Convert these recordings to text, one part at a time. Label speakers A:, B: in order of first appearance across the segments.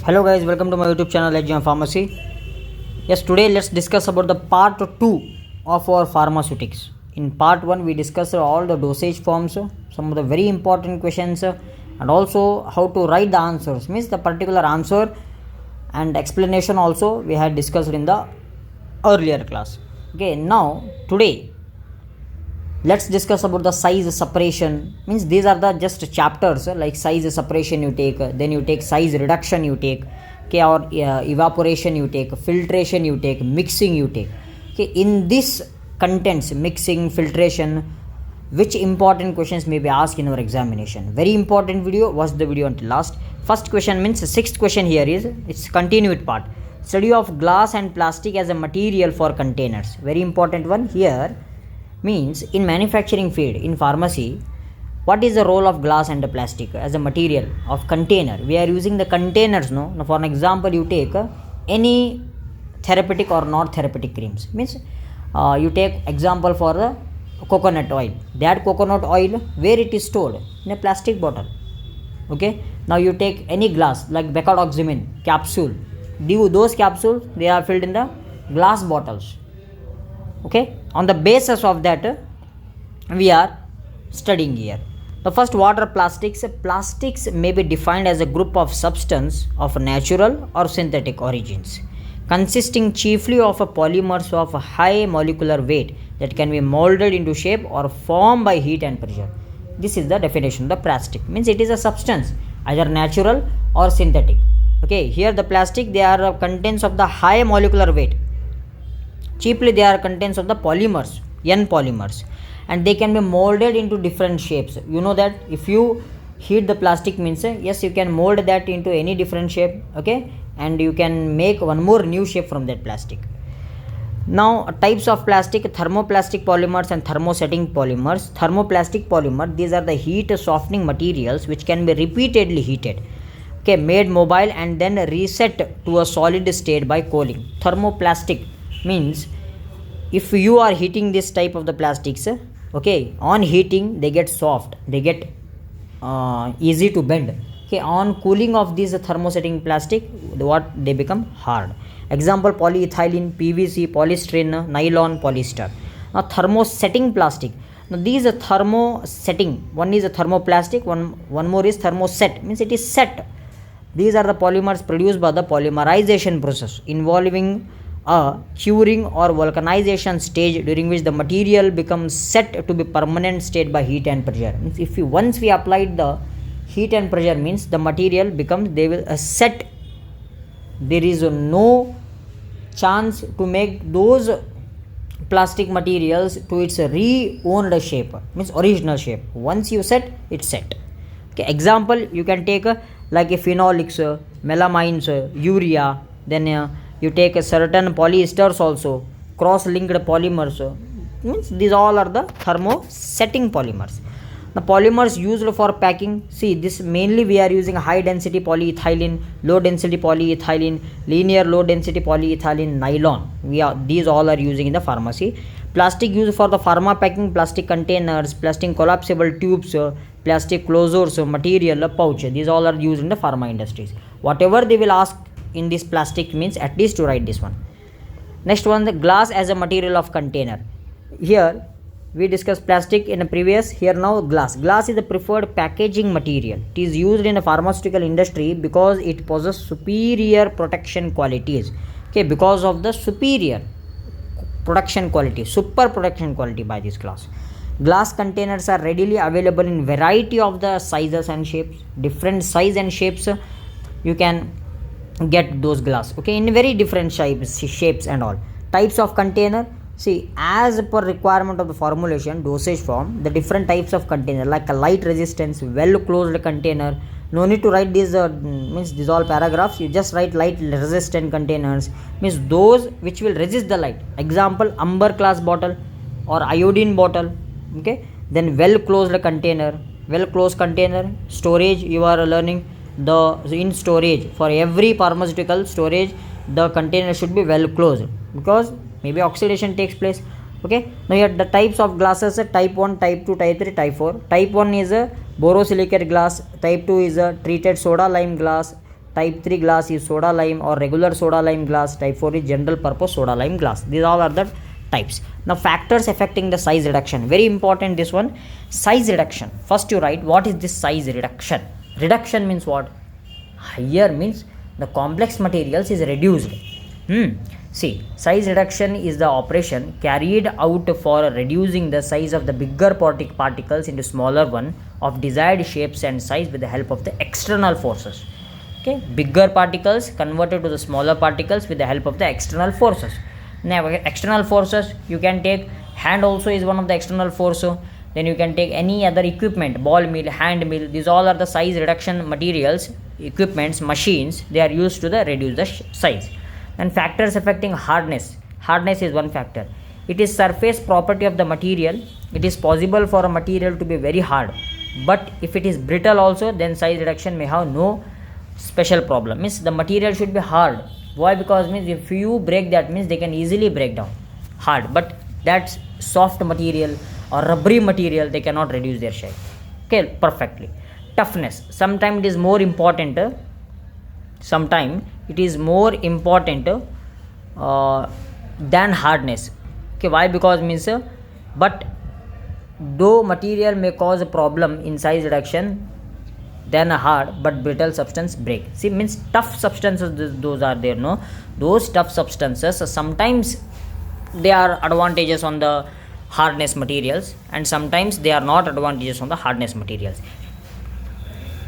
A: Hello guys, welcome to my YouTube channel Lec-2 Pharmacy. Yes, today let's discuss about the part 2 of our pharmaceutics. In part 1 we discussed all the dosage forms, some of the very important questions, and also how to write the answers, means the particular answer and explanation also we had discussed in the earlier class. Okay, now today let's discuss about the size separation, means these are the just chapters like size separation you take, then you take size reduction you take, okay, or evaporation you take, filtration you take, mixing you take. Okay, in this contents, mixing, filtration, which important questions may be asked in our examination. Very important video, watch the video until last. First question means sixth question here is, it's continued part, study of glass and plastic as a material for containers. Very important one here. Means in manufacturing field, in pharmacy, what is the role of glass and the plastic as a material of container? We are using the containers, no? Now for an example, you take any therapeutic or not therapeutic creams. Means you take example for the coconut oil. That coconut oil, where it is stored? In a plastic bottle. Okay. Now you take any glass like becadoxamine capsule. Those capsules, they are filled in the glass bottles. Okay, on the basis of that we are studying here. The first, water plastics. Plastics may be defined as a group of substance of natural or synthetic origins, consisting chiefly of polymers of high molecular weight that can be molded into shape or formed by heat and pressure. This is the definition of the plastic. Means it is a substance either natural or synthetic. Okay, here the plastic, they are contents of the high molecular weight. Chiefly they are contents of the polymers, N polymers, and they can be molded into different shapes. You know that if you heat the plastic, means yes, you can mold that into any different shape. Okay, and you can make one more new shape from that plastic. Now types of plastic: thermoplastic polymers and thermosetting polymers. Thermoplastic polymer, these are the heat softening materials which can be repeatedly heated, okay, made mobile and then reset to a solid state by cooling. Thermoplastic means if you are heating this type of the plastics, okay, on heating they get soft, they get easy to bend. Okay, on cooling of this thermosetting plastic, what they become hard. Example: polyethylene, PVC, polystyrene, nylon, polyester. Now thermosetting plastic. Now these are thermosetting, one is a thermoplastic, one more is thermoset, means it is set. These are the polymers produced by the polymerization process involving a curing or vulcanization stage, during which the material becomes set to be permanent state by heat and pressure. Means if you once we applied the heat and pressure, means the material becomes, they will set. There is no chance to make those plastic materials to its re-owned shape, means original shape. Once you set, it's set. Okay, example you can take like a phenolics, melamines, urea, then you take a certain polyesters also, cross-linked polymers, means these all are the thermosetting polymers. The polymers used for packing, see this mainly we are using high density polyethylene, low density polyethylene, linear low density polyethylene, nylon. These all are using in the pharmacy. Plastic used for the pharma packing: plastic containers, plastic collapsible tubes, plastic closures, material pouch. These all are used in the pharma industries. Whatever they will ask in this plastic, means at least to write this one. Next one, the glass as a material of container. Here we discussed plastic in a previous, here now glass. Glass is the preferred packaging material. It is used in the pharmaceutical industry because it possesses superior protection qualities. Okay, because of the superior protection quality, super protection quality by this glass. Glass containers are readily available in variety of the sizes and shapes. Different size and shapes you can get those glass, okay, in very different shapes and all. Types of container, see as per requirement of the formulation, dosage form, the different types of container, like a light resistance, well closed container. No need to write these means these all paragraphs, you just write light resistant containers, means those which will resist the light. Example: amber glass bottle or iodine bottle. Okay, then well closed container. Well closed container, storage, you are learning in storage, for every pharmaceutical storage the container should be well closed because maybe oxidation takes place. Okay, now here the types of glasses: type 1, type 2, type 3, type 4. Type 1 is a borosilicate glass, type 2 is a treated soda lime glass, Type 3 glass is soda lime or regular soda lime glass. Type 4 is general purpose soda lime glass. These all are the types. Now factors affecting the size reduction. Very important this one. Size reduction. First you write what is this size reduction. Reduction means what? Higher means the complex materials is reduced. See, size reduction is the operation carried out for reducing the size of the bigger particles into smaller one of desired shapes and size with the help of the external forces. Okay, bigger particles converted to the smaller particles with the help of the external forces. Now external forces, you can take hand also is one of the external force. Then you can take any other equipment, ball mill, hand mill. These all are the size reduction materials, equipments, machines. They are used to reduce the size. And factors affecting hardness. Hardness is one factor. It is surface property of the material. It is possible for a material to be very hard, but if it is brittle also, then size reduction may have no special problem. Means the material should be hard. Why? Because means if you break that, means they can easily break down hard, but that's soft material or rubbery material, they cannot reduce their shape. Okay, perfectly. Toughness. Sometimes it is more important. Sometimes it is more important than hardness. Okay, why? Because means but though material may cause a problem in size reduction than a hard but brittle substance break. See, means tough substances, those are there, no? Those tough substances, sometimes they are advantageous on the hardness materials and sometimes they are not advantageous on the hardness materials.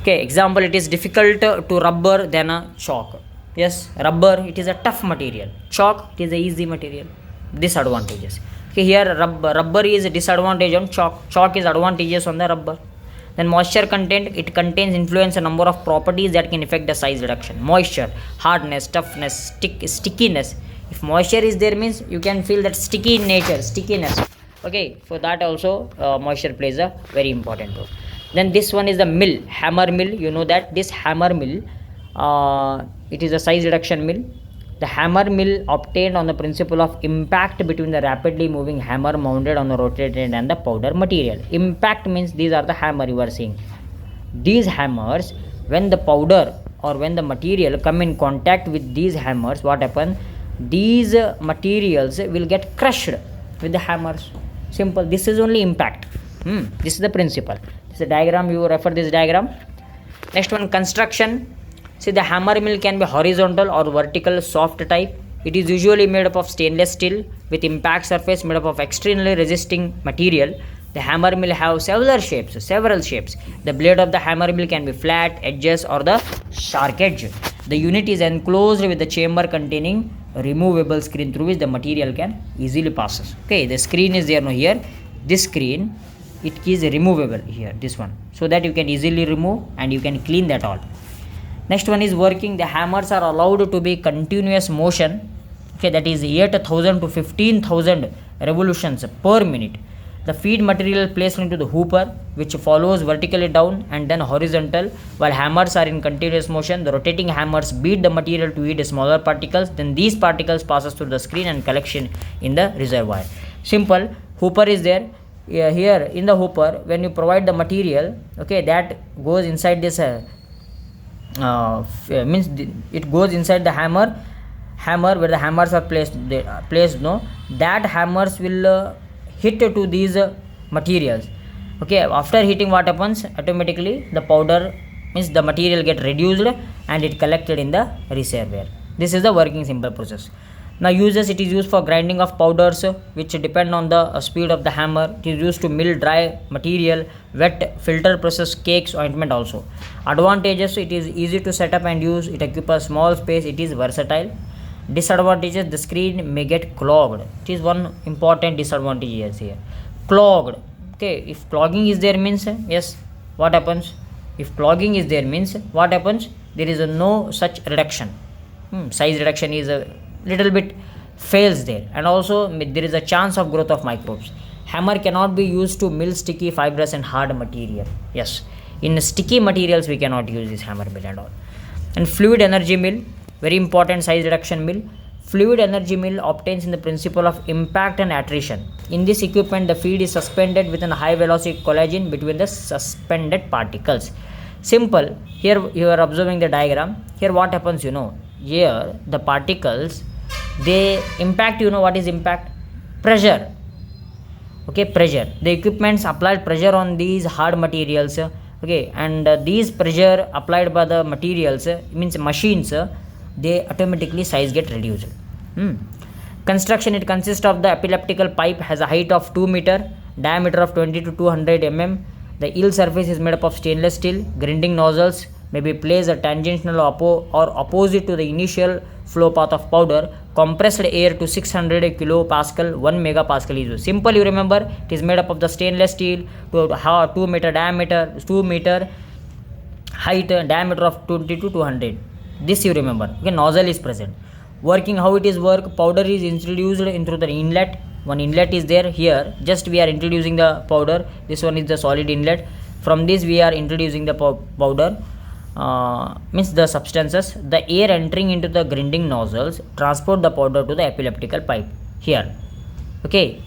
A: Okay, example, it is difficult to rubber than a chalk. Yes, rubber, it is a tough material. Chalk, it is a easy material. Disadvantages. Okay, here rubber is a disadvantage on chalk. Chalk is advantageous on the rubber. Then moisture content, it contains influence a number of properties that can affect the size reduction. Moisture, hardness, toughness, stickiness. If moisture is there, means you can feel that sticky in nature, stickiness. Okay, for that also moisture plays a very important role. Then this one is the mill, hammer mill. You know that this hammer mill, it is a size reduction mill. The hammer mill obtained on the principle of impact between the rapidly moving hammer mounted on the rotated and the powder material. Impact means these are the hammer you are seeing. These hammers, when the powder or when the material come in contact with these hammers, what happens? These materials will get crushed with the hammers. Simple. This is only impact. This is the principle. This is a diagram. You refer this diagram. Next one, construction. See, the hammer mill can be horizontal or vertical soft type. It is usually made up of stainless steel with impact surface made up of extremely resisting material. The hammer mill have several shapes. The blade of the hammer mill can be flat, edges or the sharp edge. The unit is enclosed with the chamber containing a removable screen through which the material can easily passes. Okay, the screen is there now here. This screen, it is removable here, this one, so that you can easily remove and you can clean that all. Next one is working. The hammers are allowed to be continuous motion. Okay, that is 8,000 to 15,000 revolutions per minute. The feed material placed into the hooper, which follows vertically down and then horizontal. While hammers are in continuous motion, the rotating hammers beat the material to eat smaller particles. Then these particles passes through the screen and collection in the reservoir. Simple. Hooper is there. Here in the hooper, when you provide the material, okay, that goes inside this. Means it goes inside the hammer where the hammers are placed. No, that hammers will hit to these materials. Okay, after hitting, what happens? Automatically the powder, means the material get reduced and it collected in the reservoir. This is the working simple process. Now uses, it is used for grinding of powders which depend on the speed of the hammer. It is used to mill dry material, wet, filter, process cakes, ointment also. Advantages, it is easy to set up and use. It occupies small space. It is versatile. Disadvantages, the screen may get clogged. It is one important disadvantage here. Clogged. Okay, if clogging is there, means yes, what happens? If clogging is there, means what happens? There is no such reduction. Size reduction is a little bit fails there, and also there is a chance of growth of microbes. Hammer cannot be used to mill sticky, fibrous and hard material. Yes, in sticky materials we cannot use this hammer mill and all. And fluid energy mill, very important size reduction mill. Fluid energy mill obtains in the principle of impact and attrition. In this equipment, the feed is suspended within a high velocity collision between the suspended particles. Simple. Here you are observing the diagram. Here what happens, here the particles, they impact. What is impact? Pressure. Okay, pressure. The equipments applied pressure on these hard materials. Okay, and these pressure applied by the materials, means machines, they automatically size get reduced. Construction, it consists of the epileptical pipe, has a height of 2 meter, diameter of 20 to 200 mm. The ill surface is made up of stainless steel. Grinding nozzles may be placed a tangential or opposite to the initial flow path of powder. Compressed air to 600 kilopascal, 1 megapascal is used. Simple, you remember, it is made up of the stainless steel, to 2 meter diameter, 2 meter height, diameter of 20 to 200. This you remember. Okay, nozzle is present. Working, how it is work? Powder is introduced into the inlet. One inlet is there. Here just we are introducing the powder. This one is the solid inlet. From this we are introducing the powder, means the substances. The air entering into the grinding nozzles transport the powder to the epileptical pipe. Here, okay,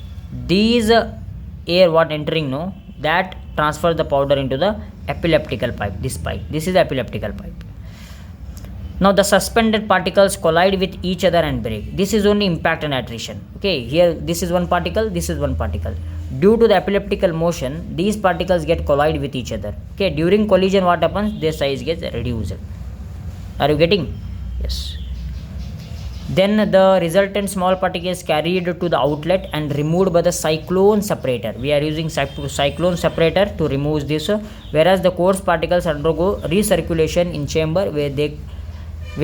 A: these air what entering, no, that transfer the powder into the epileptical pipe. This pipe, this is the epileptical pipe. Now the suspended particles collide with each other and break. This is only impact and attrition. Okay, here this is one particle, this is one particle. Due to the epileptical motion, these particles get collide with each other. Okay, during collision what happens? Their size gets reduced. Are you getting? Yes. Then the resultant small particles carried to the outlet and removed by the cyclone separator. We are using cyclone separator to remove this, whereas the coarse particles undergo recirculation in chamber where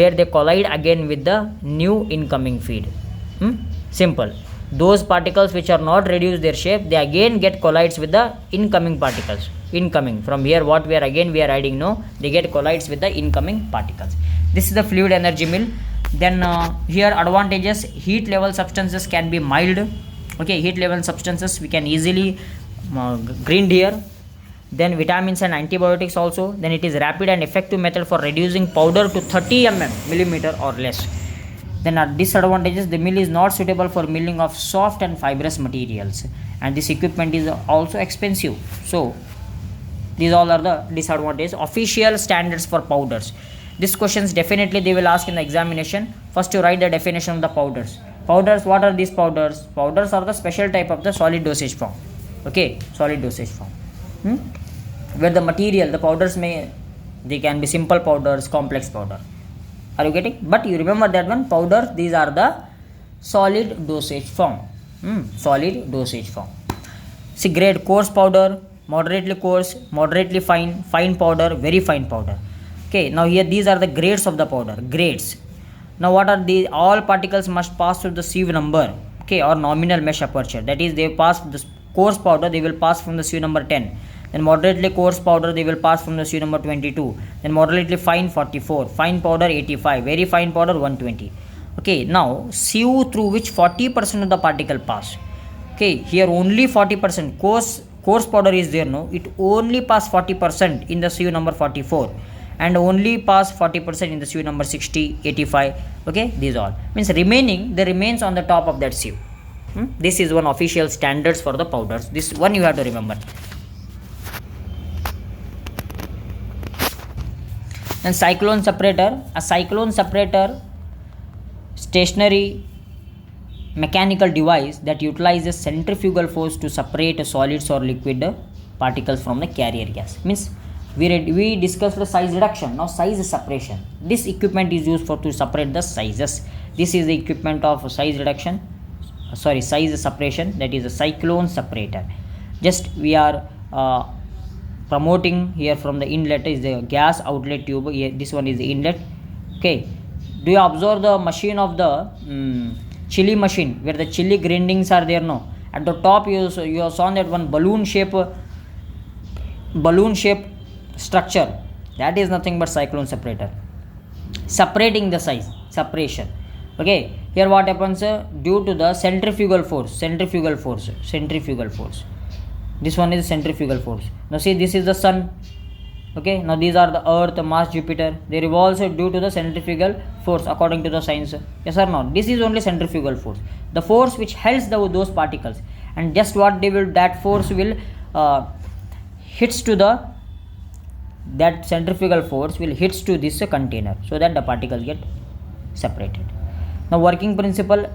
A: they collide again with the new incoming feed. Simple. Those particles which are not reduced their shape, they again get collides with the incoming particles. Incoming from here, what we are adding, no, they get collides with the incoming particles. This is the fluid energy mill. Then here advantages: heat level substances can be mild. Okay, heat level substances we can easily grind here. Then vitamins and antibiotics also. Then it is rapid and effective method for reducing powder to 30 millimeter or less. Then disadvantages: the mill is not suitable for milling of soft and fibrous materials, and this equipment is also expensive. So these all are the disadvantages. Official standards for powders. These questions definitely they will ask in the examination. First you write the definition of the powders. Powders, what are these powders? Powders are the special type of the solid dosage form. Okay, solid dosage form. Where the material, the powders they can be simple powders, complex powder. Are you getting? But you remember that one, powders, these are the solid dosage form. Solid dosage form. See, grade: coarse powder, moderately coarse, moderately fine, fine powder, very fine powder. Okay, now here these are the grades of the powder. Grades. Now what are these? All particles must pass through the sieve number, okay, or nominal mesh aperture. That is, they pass the coarse powder, they will pass from the sieve number 10. Then moderately coarse powder, they will pass from the sieve number 22. Then moderately fine 44, fine powder 85, very fine powder 120. Okay, now sieve through which 40% of the particle pass. Okay, here only 40%. Coarse powder is there, no, it only pass 40% in the sieve number 44, and only pass 40% in the sieve number 60, 85. Okay, these all means remains on the top of that sieve. This is one official standards for the powders. This one you have to remember. And cyclone separator. A cyclone separator, stationary mechanical device that utilizes centrifugal force to separate solids or liquid particles from the carrier gas. Means we discussed the size reduction. Now size separation. This equipment is used to separate the sizes. This is the equipment of size separation, that is a cyclone separator. Just we are promoting here from the inlet is the gas outlet tube. Here, this one is the inlet. Okay, do you observe the machine of the chili machine where the chili grindings are there? No, at the top you saw that one balloon shape structure. That is nothing but cyclone separator, separating the size, separation. Okay, here what happens due to the centrifugal force. This one is centrifugal force. Now see, this is the sun. Okay, now these are the earth, Mars, Jupiter. They revolve due to the centrifugal force according to the science. Yes or no? This is only centrifugal force, the force which holds those particles, and just what they will, that force will hits to the that centrifugal force will hits to this container, so that the particles get separated. Now working principle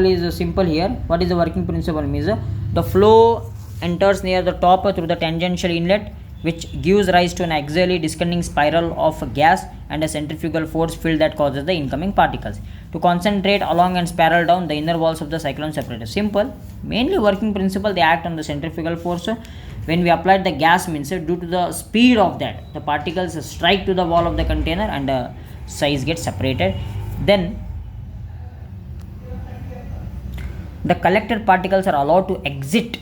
A: is simple here. What is the working principle? Means the flow enters near the top through the tangential inlet, which gives rise to an axially descending spiral of gas and a centrifugal force field that causes the incoming particles to concentrate along and spiral down the inner walls of the cyclone separator. Simple. Mainly working principle, they act on the centrifugal force. When we applied the gas, means due to the speed of that, the particles strike to the wall of the container and the size gets separated. Then the collected particles are allowed to exit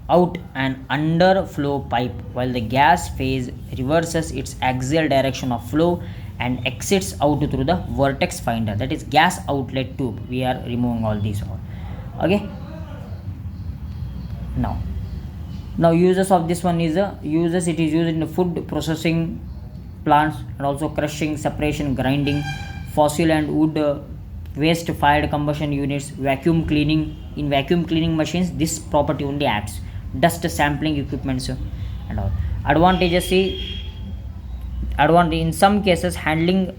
A: out an underflow pipe, while the gas phase reverses its axial direction of flow and exits out through the vertex finder, that is gas outlet tube. We are removing all these all. Okay. Now uses of this one is it is used in the food processing plants and also crushing, separation, grinding, fossil and wood waste fired combustion units, vacuum cleaning. In vacuum cleaning machines, this property only acts. Dust sampling equipments and all. Advantages, in some cases handling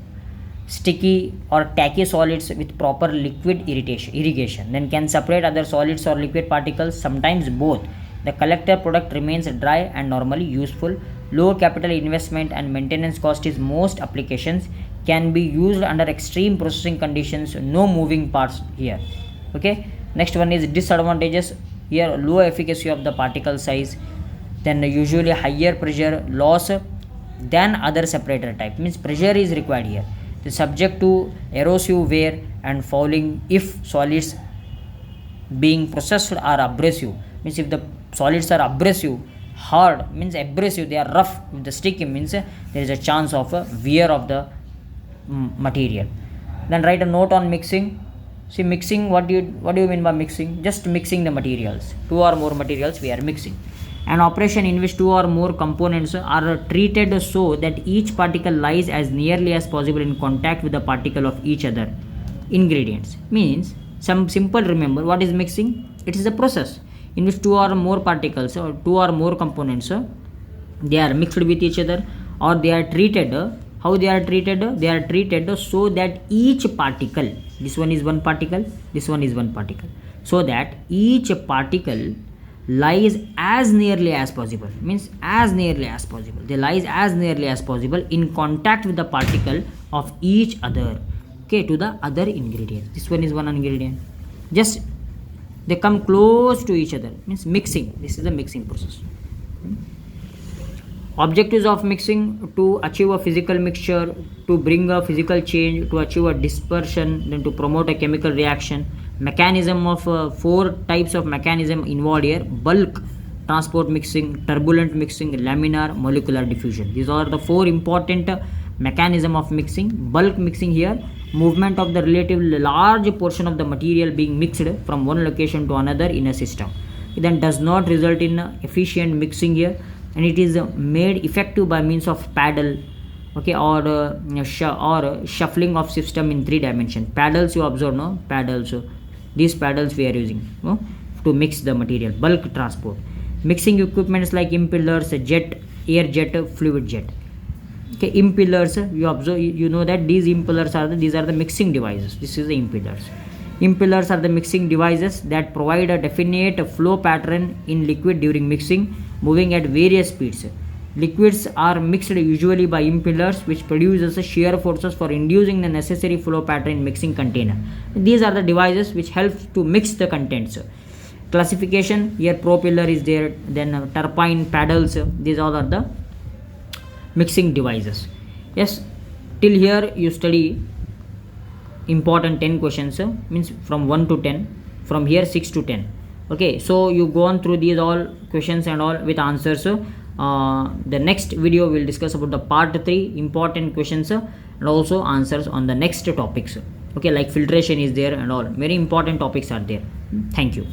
A: sticky or tacky solids with proper liquid irrigation, then can separate other solids or liquid particles, sometimes both. The collector product remains dry and normally useful. Low capital investment and maintenance cost is most applications. Can be used under extreme processing conditions. No moving parts here. Okay. Next one is disadvantages. Here low efficacy of the particle size, then usually higher pressure loss than other separator type. Means pressure is required here. The subject to erosive wear and fouling if solids being processed are abrasive. Means if the solids are abrasive, hard means abrasive, they are rough. If the sticky means there is a chance of wear of the material. Then write a note on mixing. See, mixing, what do you mean by mixing? Just mixing the materials. Two or more materials we are mixing. An operation in which two or more components are treated so that each particle lies as nearly as possible in contact with the particle of each other ingredients. Means some simple, remember what is mixing? It is a process in which two or more particles or two or more components they are mixed with each other, or they are treated. How they are treated? They are treated so that each particle, this one is one particle, this one is one particle, so that each particle lies as nearly as possible. Means as nearly as possible, they lies as nearly as possible in contact with the particle of each other, okay, to the other ingredient. This one is one ingredient, just they come close to each other, means mixing. This is the mixing process. Objectives of mixing: to achieve a physical mixture, to bring a physical change, to achieve a dispersion, then to promote a chemical reaction. Mechanism of four types of mechanism involved here: bulk transport mixing, turbulent mixing, laminar, molecular diffusion. These are the four important mechanism of mixing. Bulk mixing here, movement of the relatively large portion of the material being mixed from one location to another in a system. It then does not result in efficient mixing here, and it is made effective by means of paddle, okay, or shuffling of system in 3 dimensions. Paddles you observe, no? Paddles, these paddles we are using, no? To mix the material. Bulk transport mixing equipments like impellers, jet, air jet, fluid jet. Okay, impellers, you observe, you know that these impellers are these are the mixing devices. This is the impellers. Impellers are the mixing devices that provide a definite flow pattern in liquid during mixing, moving at various speeds. Liquids are mixed usually by impellers, which produces shear forces for inducing the necessary flow pattern in mixing container. These are the devices which help to mix the contents. Classification: here propeller is there, then turbine, paddles, these all are the mixing devices. Yes, till here you study important 10 questions, means from 1 to 10, from here 6 to 10. Okay, so you go on through these all questions and all with answers. The next video will discuss about the part 3 important questions and also answers on the next topics. Okay, like filtration is there and all very important topics are there. Thank you.